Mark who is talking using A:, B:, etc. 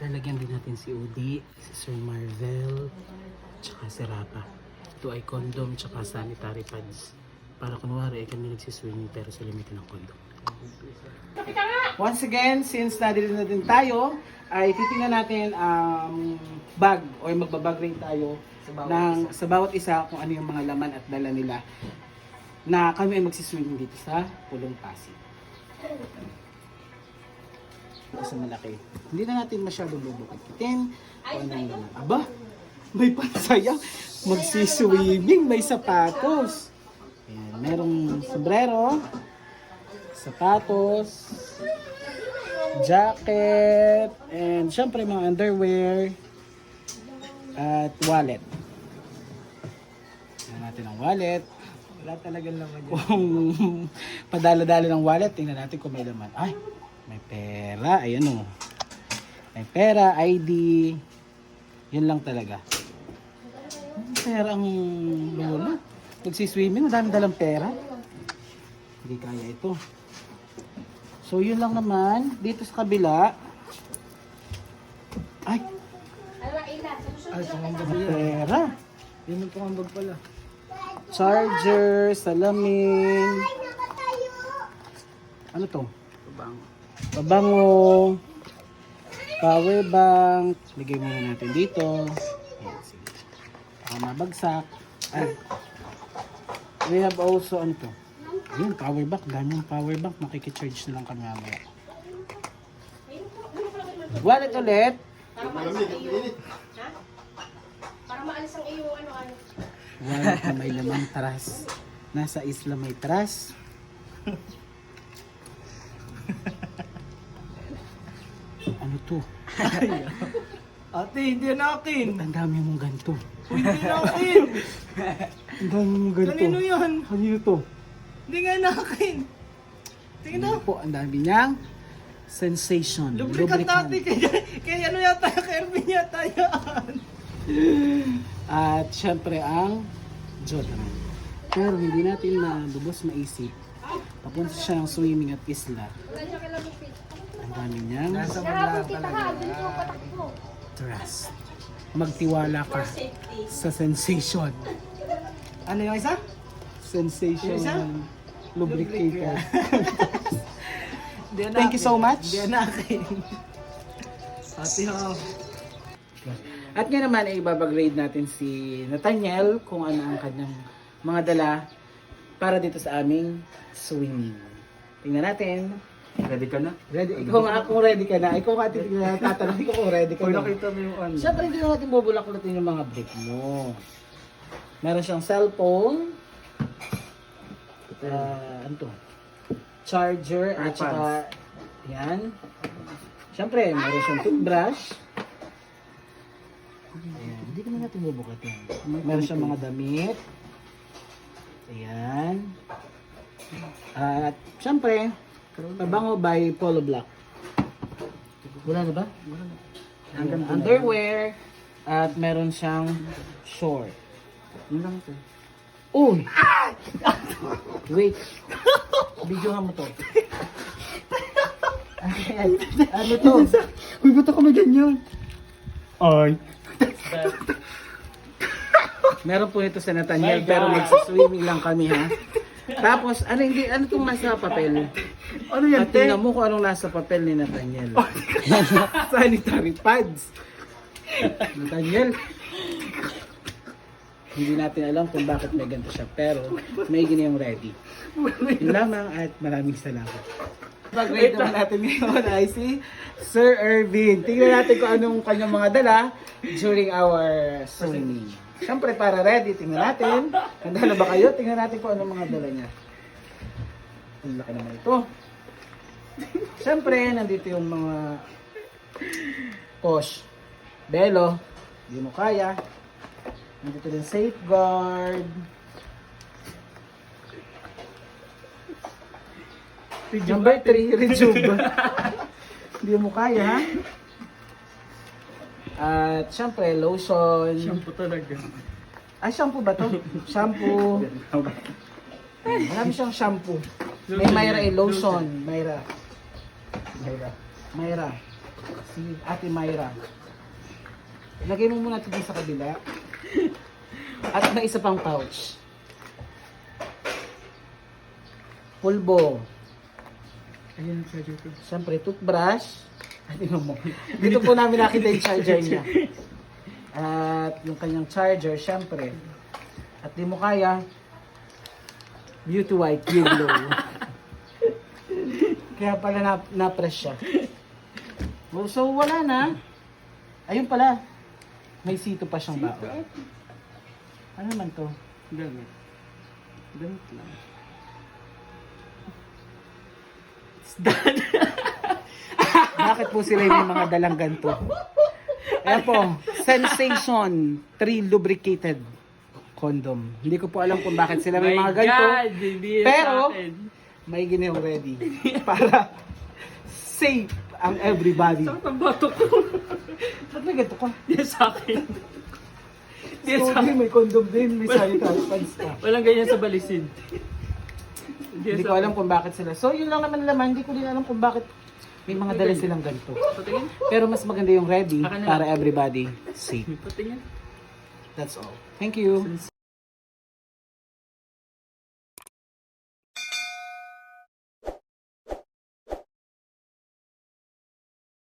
A: Lalagyan din natin si Udi, si Sir Marvel, tsaka si Rapa. Ito ay condom tsaka sanitary pads. Para kunwari ay kami nagsiswimming pero sa limitin ng condom. Once again, since nandito na din tayo, ay titingnan natin ang bag o magbabag rin tayo sa bawat isa kung ano yung mga laman at dala nila na kami ay magsiswimming dito sa Pulong Pasig. Isa malaki. Hindi na natin masyadong bubukitin. Aba, may pansaya. Magsiswimming, may sapatos. Ayan, merong sombrero, sapatos, jacket, and syempre mga underwear, at wallet. Tingnan natin ang wallet.
B: Wala talagang laman yan.
A: Kung padala-dala ng wallet, tingnan natin kung may laman. Ay, may pera. Ayan o. May pera, ID. Yun lang talaga. Pera ang lolo. Nagsiswimming, madami dalang pera. Hindi kaya ito. So yun lang naman. Dito sa kabila. Ay,
B: Ay, pangambag
A: may
B: yan.
A: pera.
B: Yan yung pangambag pala.
A: Charger, salamin. Ano to? Pabango. Power bank. Lagay muna natin dito. Ayan, sige. Baka mabagsak. Ay. We have also ano to? Ayun, power bank. Daming power bank. Makikicharge na lang kami mamaya. Wallet ulit.
C: Para maalis ang iyong ano-ano.
A: Wallet na may lamang taras. Nasa isla may taras. Ano to?
B: Ate, hindi yan akin.
A: Ang dami mong ganito.
B: Hindi yan akin.
A: Ang dami mong ganito.
B: Kanino yan?
A: Kanino to?
B: Hindi nga yan akin. Tingnan
A: Ano
B: na.
A: po, ang dami niyang sensation.
B: Lubricant ate. Kaya ano yata, kay Erwin yata yan.
A: At syempre ang deodorant. Pero hindi natin malubos maisip. Papunta siya ng swimming at isla. Ang dami niyang
B: Nasa wala
C: Nakapagkita ka,
B: talaga.
C: dun yung patak mo.
A: trust. Magtiwala ka sa sensation.
B: Ano yung isa?
A: Sensation
B: Yung isa?
A: lubricator.
B: Hindi yan
A: Thank you
B: akin.
A: so much.
B: Hindi yan akin. Ate ho.
A: At nga naman ay ibabagrade natin si Nathaniel kung ano ang kanyang mga dala para dito sa aming swimming. Tingnan natin.
B: Ready ka na?
A: Ready? Ikaw nga kung ready ka na. Ikaw nga tatanungin ko kung ready ka
B: Kung
A: na.
B: nakita mo yung ano.
A: Siyempre hindi natin bubulaklatin yung mga brick mo. Meron siyang cellphone. Ano to? Charger at saka yan. Siyempre, meron siyang toothbrush. Ayan. Hindi naman natin bubuklatin. Meron siyang mga damit. Ayan. At siyempre, pabango by Polo Black. Wala na ba? Ayan. Underwear. At meron siyang short.
B: Yun lang ito.
A: Uy! Wait. Video mo to. Ay, ano to?
B: Uy, ba't ako may ganyan? Ay.
A: Meron po ito sa Nathaniel pero nagsiswimming lang kami ha. Tapos, ano itong nasa papel?
B: Ano yan,
A: At tingnan mo kung anong nasa papel ni Nathaniel. Sanitary pads. Nathaniel. Hindi natin alam kung bakit may ganito siya pero may ganyan ready. Yun lamang at maraming salamat. Pag-rate naman natin ngayon ay si Sir Erwin. Tingnan natin kung anong kanyang mga dala during our swimming. Siyempre para ready, tingnan natin. Handa na ba kayo? Tingnan natin kung anong mga dala niya. Ang laki naman ito. Siyempre, nandito yung mga posh. Belo. Hindi mo kaya. Nandito din safeguard. Number 3, Rejuve. Hindi mo kaya, ha? At syempre, lotion.
B: Shampoo talaga.
A: Ay, shampoo ba to? Shampoo. Marami siyang shampoo. May Myra lotion. Myra. Si Ate Myra. Lagay mo muna ito dun sa kabila. At may isa pang pouch. Pulbo.
B: Ayun ang charger ko.
A: Siyempre, toothbrush. Ay, tingnan mo. Dito po namin nakita yung charger niya. At yung kanyang charger, siyempre. At di mo kaya, Beauty White Glow. Kaya pala na-press siya. Oh, so, wala na. Ayun pala. May sito pa siyang baon. Ano naman to?
B: Damit. Damit lang.
A: Bakit po sila yung may mga dalang ganito? Ayan po, Sensation 3 lubricated condom. Hindi ko po alam kung bakit sila may mga ganito. Pero, may ginawang ready para safe ang everybody.
B: Sakit ang batok ko.
A: Ba't may ganito ka?
B: Di sa akin. Di
A: So,
B: sa akin.
A: may condom din, may sanitary pads pa.
B: Walang ganyan sa balisin.
A: Hindi ko alam kung bakit sila. So, yun lang naman laman. Hindi ko din alam kung bakit may mga dala silang ganito.
B: Patingin.
A: Pero mas maganda yung ready
B: Akin na
A: para everybody safe.
B: Patingin.
A: That's all. Thank you.